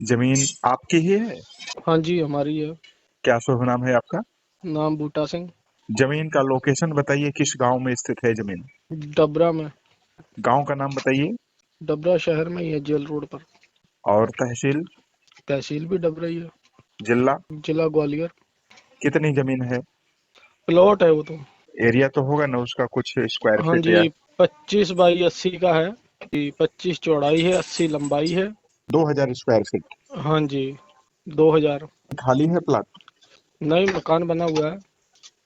जमीन आपकी ही है? हाँ जी, हमारी है। क्या शुभ नाम है आपका? नाम बूटा सिंह। जमीन का लोकेशन बताइए, किस गांव में स्थित है जमीन? डबरा में। गांव का नाम बताइए। डबरा शहर में ही है, जेल रोड पर। और तहसील? तहसील भी डबरा ही है। जिला? जिला ग्वालियर। कितनी जमीन है? प्लॉट है वो तो। एरिया तो होगा ना उसका, कुछ स्क्वायर हाँ फीट या? जी, 25 बाई 80 का है। 25 चौड़ाई है, 80 लंबाई है। 2000 स्क्वायर फीट? हाँ जी, 2000। खाली है प्लाट? नहीं, मकान बना हुआ है।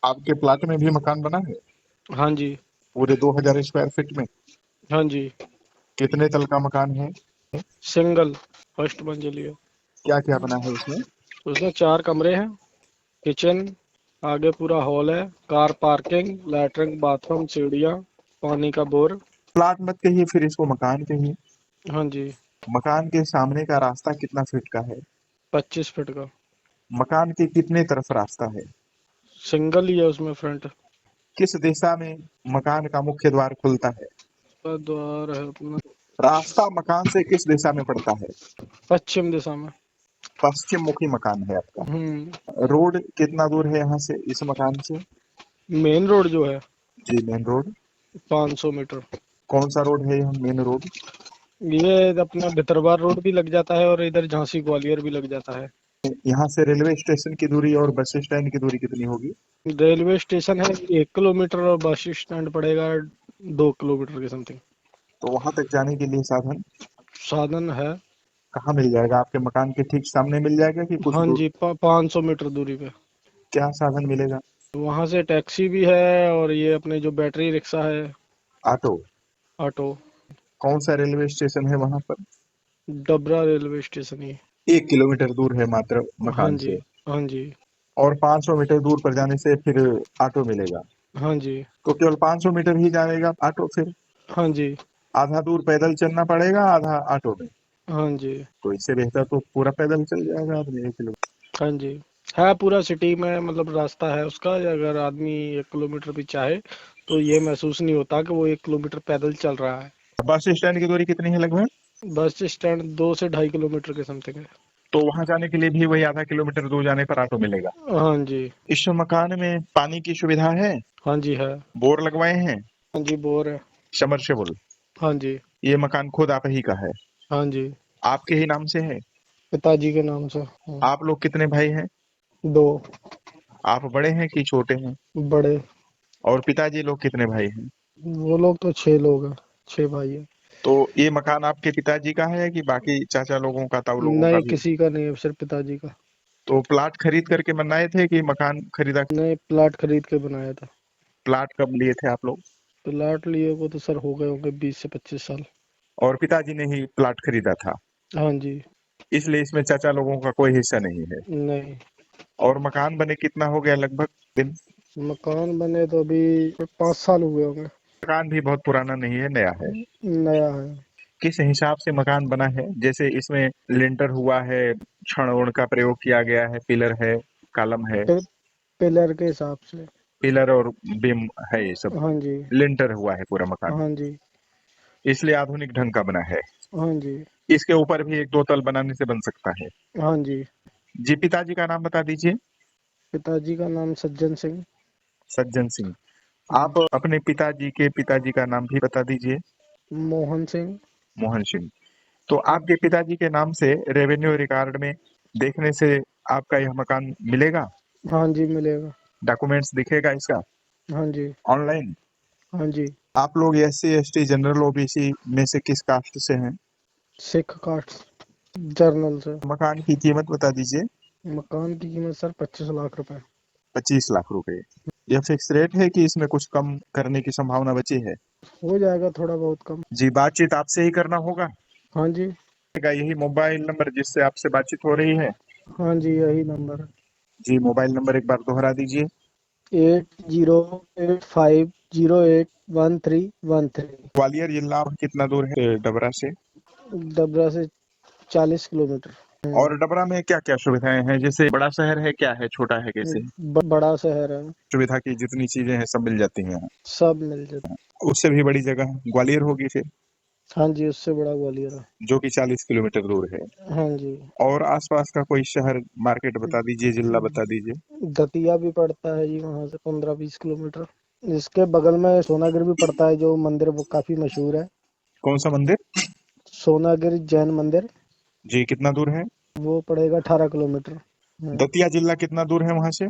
आपके प्लाट में भी मकान बना है? हाँ जी। पूरे 2000 स्क्वायर फीट में? हाँ जी। कितने तल का मकान है? सिंगल फर्स्ट मंजिल है। क्या क्या बना है उसमें? उसमें 4 कमरे हैं। किचन। आगे पूरा हॉल है। कार पार्किंग, लैट्रिन, बाथरूम, सीढ़ियाँ, पानी का बोर। प्लाट मत कहिए, फिर इसको मकान कहिए। हाँ जी। मकान के सामने का रास्ता कितना फीट का है? 25 फीट का। मकान के कितने तरफ रास्ता है? सिंगल ही है उसमें फ्रंट। किस दिशा में मकान का मुख्य द्वार खुलता है? का द्वार है अपना। रास्ता मकान से किस दिशा में पड़ता है? पश्चिम दिशा में। पश्चिम मुखी मकान है आपका। हम्म। रोड कितना दूर है यहाँ से, इस मकान से? मेन रोड जो है, जी, मेन रोड। 500 मीटर। कौन सा रोड है यह मेन रोड? ये अपना भितरवार रोड भी लग जाता है और इधर झांसी ग्वालियर भी लग जाता है। यहाँ से रेलवे स्टेशन की दूरी और बस स्टैंड की दूरी कितनी होगी? रेलवे स्टेशन है 1 किलोमीटर और बस स्टैंड पड़ेगा 2 किलोमीटर के समथिंग। तो वहां तक जाने के लिए साधन साधन है। कहाँ मिल जाएगा? आपके मकान के ठीक सामने मिल जाएगा कि कुछ हाँ दूर? जी, 500 मीटर दूरी पे। क्या साधन मिलेगा? वहाँ से टैक्सी भी है और ये अपने जो बैटरी रिक्शा है। ऑटो? ऑटो। कौन सा रेलवे स्टेशन है वहां पर? डबरा रेलवे स्टेशन ही। 1 किलोमीटर दूर है मात्र हाँ मकान जी। से। हाँ जी। और 500 मीटर दूर पर जाने से फिर ऑटो मिलेगा? हाँ जी। तो केवल 500 मीटर ही जाएगा ऑटो फिर? हाँ जी। आधा दूर पैदल चलना पड़ेगा, आधा ऑटो में? हाँ जी। तो इससे बेहतर तो पूरा पैदल चल जाएगा आदमी 1 किलोमीटर। हाँ जी। है पूरा सिटी में, मतलब रास्ता है उसका। अगर आदमी 1 किलोमीटर भी चाहे तो ये महसूस नहीं होता कि वो 1 किलोमीटर पैदल चल रहा है। बस स्टैंड की दूरी कितनी है लगभग? बस स्टैंड 2 से 2.5 किलोमीटर के समथिंग है। तो वहां जाने के लिए भी वही आधा किलोमीटर दूर जाने पर ऑटो मिलेगा? हाँ जी। इस मकान में पानी की सुविधा है? हाँ जी है। बोर लगवाए हैं? हाँ जी, बोर है। समरसेबल? हाँ जी। ये मकान खुद आप ही का है? हाँ जी। आपके ही नाम से है? पिताजी के नाम से। आप लोग कितने भाई हैं? 2। आप बड़े हैं कि छोटे हैं? बड़े। और पिताजी लोग कितने भाई हैं? वो लोग तो 6 लोग हैं। 6 भाई है। तो ये मकान आपके पिताजी का है कि बाकी चाचा लोगों का, ताऊ लोगों का नहीं, भी? किसी का नहीं है, सिर्फ पिताजी का। तो प्लाट खरीद करके बनाए थे कि मकान खरीदा? नहीं, प्लाट खरीद के बनाया था। प्लाट कब लिए थे आप लोग? प्लाट लिए को तो सर हो गए होंगे 20 से 25 साल। और पिताजी ने ही प्लाट खरीदा था? हाँ जी। इसलिए इसमें चाचा लोगों का कोई हिस्सा नहीं है? नहीं। और मकान बने कितना हो गया लगभग दिन? मकान बने तो अभी 5 साल हुए होंगे। मकान भी बहुत पुराना नहीं है, नया है। नया है। किस हिसाब से मकान बना है? जैसे इसमें लिंटर हुआ है, छड़ उड़ का प्रयोग किया गया है, पिलर है, कॉलम है? पि, पिलर के हिसाब से। पिलर और बीम है, ये सब? हाँ जी। लिंटर हुआ है पूरा मकान, हाँ जी। इसलिए आधुनिक ढंग का बना है। हाँ जी। इसके ऊपर भी एक दो तल बनाने से बन सकता है। हाँ जी। जी, पिताजी का नाम बता दीजिए। पिताजी का नाम सज्जन सिंह। सज्जन सिंह। हम्म। आप अपने पिताजी के पिताजी का नाम भी बता दीजिए। मोहन सिंह। मोहन सिंह। तो हम्म। आपके पिताजी के नाम से रेवेन्यू रिकॉर्ड में देखने से आपका यह मकान मिलेगा? हाँ जी, मिलेगा। डॉक्यूमेंट्स दिखेगा इसका हाँ जी। ऑनलाइन? हाँ जी। आप लोग SC ST जनरल OBC में से किस कास्ट से हैं? सिख कास्ट जर्नल से। मकान की कीमत बता दीजिए। मकान की कीमत सर 25 लाख रुपए। 25 लाख रुपए? यह फिक्स रेट है कि इसमें कुछ कम करने की संभावना बची है? हो जाएगा थोड़ा बहुत कम। जी, बातचीत आपसे ही करना होगा? हाँ जी। यही मोबाइल नंबर जिससे आपसे बातचीत हो रही है? हाँ जी, यही नंबर है। जी, मोबाइल नंबर एक बार दोहरा दीजिए। 8085081313। ग्वालियर जिला कितना दूर है डबरा से? डबरा से 40 किलोमीटर। और डबरा में क्या क्या सुविधाएं हैं? जैसे बड़ा शहर है, क्या है, छोटा है, कैसे है? बड़ा शहर है। सुविधा की जितनी चीजें हैं सब मिल जाती हैं यहाँ? सब मिल जाता। उससे भी बड़ी जगह ग्वालियर होगी फिर? हाँ जी, उससे बड़ा ग्वालियर है। जो कि 40 किलोमीटर दूर है। हाँ जी। और आसपास का कोई शहर मार्केट बता दीजिए, जिला बता दीजिए। दतिया भी पड़ता है जी वहाँ से 15-20 किलोमीटर। इसके बगल में सोनागिर भी पड़ता है, जो मंदिर वो काफी मशहूर है। कौन सा मंदिर? सोनागिर जैन मंदिर। जी, कितना दूर है? वो पड़ेगा 18 किलोमीटर। दतिया जिला कितना दूर है वहां से?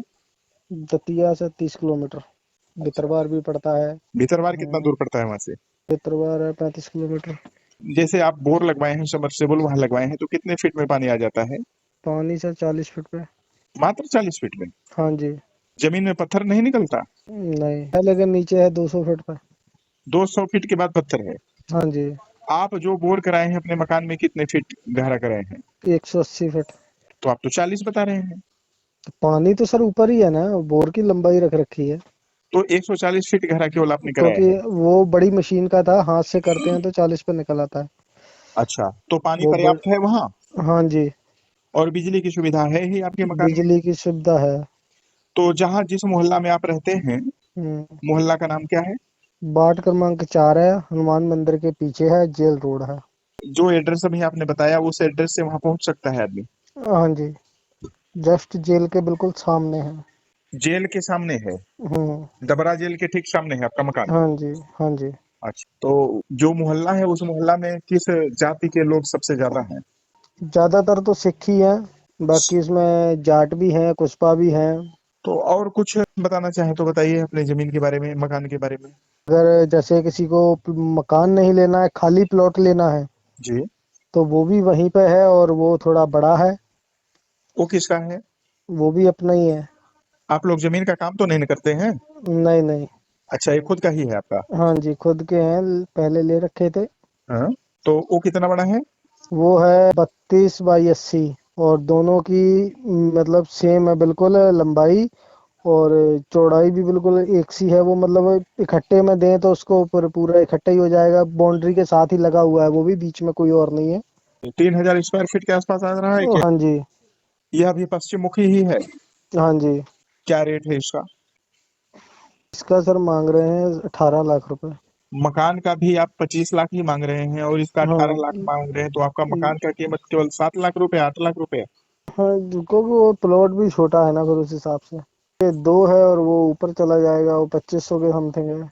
दतिया से 30 किलोमीटर। अच्छा। भितरवार भी पड़ता है। भीतरवार कितना हाँ, दूर पड़ता है वहां से? भितरवार है 35 किलोमीटर। जैसे आप बोर लगवाए हैं, सबमर्सिबल वहां लगवाए हैं, तो कितने फीट में पानी आ जाता है? पानी से 40 फीट पे। मात्र 40 फीट में? हाँ जी। जमीन में पत्थर नहीं निकलता? नहीं है, लेकिन नीचे है 200 फीट पे। 200 फीट के बाद पत्थर है? हाँ जी। आप जो बोर कराए हैं अपने मकान में, कितने फीट गहरा कराए हैं? 180 फीट। तो आप तो 40 बता रहे हैं। तो पानी तो सर ऊपर ही है ना, बोर की लंबाई रख रखी है। तो 140 फीट गहरा केवल आपने कराया क्योंकि है? वो बड़ी मशीन का था, हाथ से करते हैं तो 40 पे निकल आता है। अच्छा, तो पानी वो बड़ पर्याप्त है वहां? हाँ जी। और बिजली की सुविधा है ही आपके मकान में? बिजली की सुविधा है। तो जहाँ जिस मोहल्ला में आप रहते हैं, हम्म। मोहल्ला का नाम क्या है? वार्ड क्रमांक 4 है, हनुमान मंदिर के पीछे है, जेल रोड है। जो एड्रेस अभी आपने बताया, उस एड्रेस से वहां पहुंच सकता है आदमी? हाँ जी। जस्ट जेल के बिल्कुल सामने है। जेल के सामने है? हम्म। डबरा जेल के ठीक सामने है आपका मकान? हाँ जी। हाँ जी। अच्छा, तो जो मोहल्ला है, उस मोहल्ला में किस जाति के लोग सबसे ज्यादा हैं? ज्यादातर तो सिख ही हैं। बाकी इसमें जाट भी हैं, कुछपा भी हैं। तो और कुछ बताना चाहें तो बताइए अपने जमीन के बारे में, मकान के बारे में। अगर जैसे किसी को मकान नहीं लेना है, खाली प्लॉट लेना है, जी। तो वो भी वहीं पे है, और वो थोड़ा बड़ा है। वो किसका है? वो भी अपना ही है। आप लोग जमीन का काम तो नहीं करते हैं? नहीं नहीं। अच्छा, ये खुद का ही है आपका? हाँ जी, खुद के हैं, पहले ले रखे थे। हाँ। तो वो कितना बड़ा है? वो है 32 बाई 80। और दोनों की मतलब सेम है बिल्कुल लंबाई। और चौड़ाई भी बिल्कुल एक सी है। वो मतलब इकट्ठे में दें तो उसको ऊपर पूरा इकट्ठा ही हो जाएगा, बाउंड्री के साथ ही लगा हुआ है, वो भी बीच में कोई और नहीं है। 3000 स्क्वायर फीट के आसपास आ रहा है क्या? हाँ जी। यह अभी पश्चिम मुखी ही है? हाँ जी। क्या रेट है इसका? इसका सर मांग रहे हैं 18 लाख रुपए। मकान का भी आप 25 लाख ही मांग रहे हैं और इसका 18 लाख हाँ। मांग रहे हैं, तो आपका मकान का कीमत केवल 7 लाख रुपए, 8 लाख रुपए? हाँ, क्योंकि वो प्लॉट भी छोटा है ना, फिर उस हिसाब से ये दो है, और वो ऊपर चला जाएगा, वो 2500 के समथिंग है।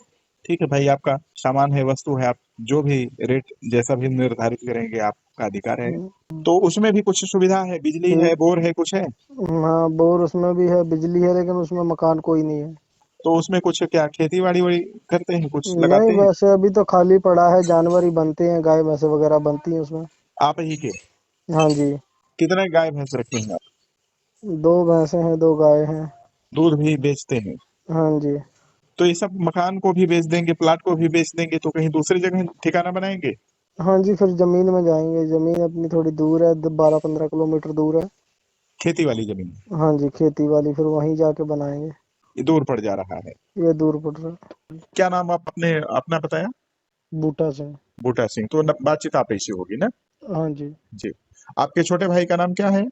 ठीक है भाई, आपका सामान है, वस्तु है, आप जो भी रेट जैसा भी निर्धारित करेंगे आपका अधिकार है। हम्म। तो उसमें भी कुछ सुविधा है, बिजली है, ठीक। बोर है, कुछ है? हाँ, बोर उसमें भी है, बिजली है, लेकिन उसमें मकान कोई नहीं है। तो उसमें कुछ क्या खेती बाड़ी वाड़ी करते हैं, कुछ नहीं, लगाते हैं? वैसे अभी तो खाली पड़ा है, जानवर ही बनते हैं, गाय भैंसे वगैरह बनती हैं उसमें। आप ही के? हाँ जी। कितने गाय भैंस रखे हैं आप? 2 भैंसे हैं, 2 गाय हैं। दूध भी बेचते हैं? हाँ जी। तो ये सब मकान को भी बेच देंगे, प्लाट को भी बेच देंगे, तो कहीं दूसरी जगह ठिकाना बनाएंगे? हाँ जी, फिर जमीन में जाएंगे। जमीन अपनी थोड़ी दूर है, 12-15 किलोमीटर दूर है। खेती वाली जमीन? हाँ जी, खेती वाली, फिर वहीं जाके बनाएंगे। ये दूर पड़ जा रहा है? ये दूर पड़ रहा है। क्या नाम आप अपने अपना बताया? बूटा से। बूटा सिंह। तो बातचीत आप ऐसी होगी ना? हाँ जी। जी। आपके छोटे भाई का नाम क्या है?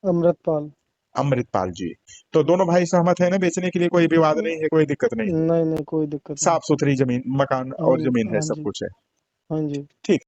अमृतपाल। अमृतपाल जी। तो दोनों भाई सहमत है ना बेचने के लिए? कोई विवाद नहीं है, कोई दिक्कत नहीं है? नहीं नहीं, कोई दिक्कत नहीं। साफ सुथरी जमीन, मकान हाँ और जी। जमीन है, हाँ सब जी। कुछ है? हाँ जी। ठीक।